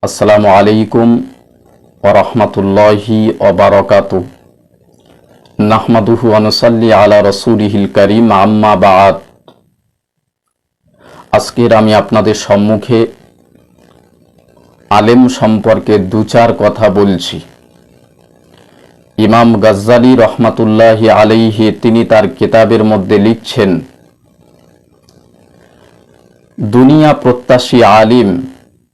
আসসালামু আলাইকুম ওয়া রাহমাতুল্লাহি ওয়া বারাকাতুহু নাহমাদুহু ওয়া নুসাল্লি আলা রাসূলিহিল কারীম আম্মা বা'দ। আজকের আমি আপনাদের সম্মুখে আলেম সম্পর্কে দু-চার কথা বলছি। ইমাম গাজ্জালী রহমাতুল্লাহি আলাইহি তিনি তার কিতাবের মধ্যে লিখছেন, দুনিয়া প্রত্যাশী আলিম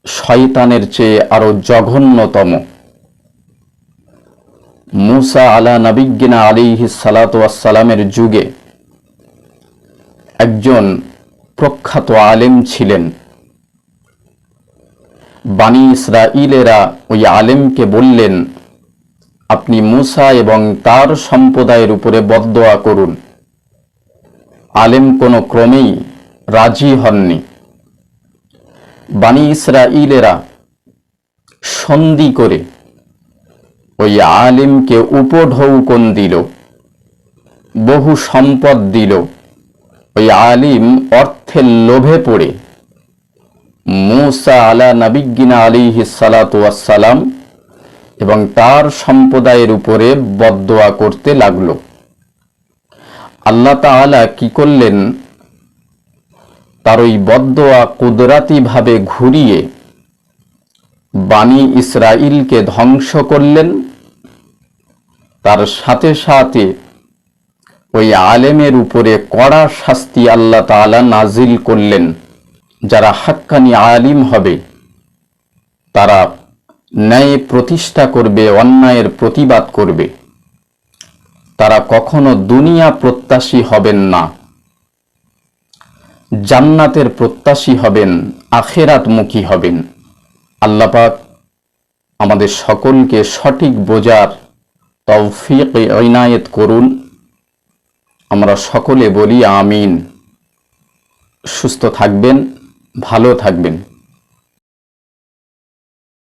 শয়তানের চেয়ে আরো জঘন্যতম। মুসা আলা নবিয়্যিনা আলাইহিস সালাতু ওয়াস সালামের যুগে একজন প্রখ্যাত আলেম ছিলেন। বানী ইসরাঈলেরা ওই আলেমকে বললেন, আপনি মুসা এবং তার সম্প্রদায়ের উপরে বদদোয়া করুন। আলেম কোনো ক্রমেই রাজি হননি। বানী ইসরাঈলেরা সন্ধি করে ওই আলিমকে উপঢৌকন দিল, বহু সম্পদ দিল। ওই আলিম অর্থের লোভে পড়ে মুসা আলা নবিয়্যিনা আলাইহিস সালাতু ওয়াস সালাম এবং তার সম্প্রদায়ের উপরে বদদোয়া করতে লাগলো। আল্লাহ তাআলা কি করলেন, তার ওই বদদোয়া কুদরতি ভাবে ঘুরিয়ে বানী ইসরাঈলকে ধ্বংস করলেন। তার সাথে সাথে ওই আলেমের উপরে কড়া শাস্তি আল্লাহ তাআলা নাজিল করলেন। যারা হাক্কানি আলিম হবে তারা ন্যায় প্রতিষ্ঠা করবে, অন্যায়ের প্রতিবাদ করবে। তারা কখনো দুনিয়া প্রত্যাশী হবেন না, জান্নাতের প্রত্যাশী হবেন, আখিরাতমুখী হবেন। আল্লাহ পাক আমাদের সকলকে সঠিক বোঝার তৌফিক ইনায়েত করুন। আমরা সকলে বলি আমিন। সুস্থ থাকবেন, ভালো থাকবেন।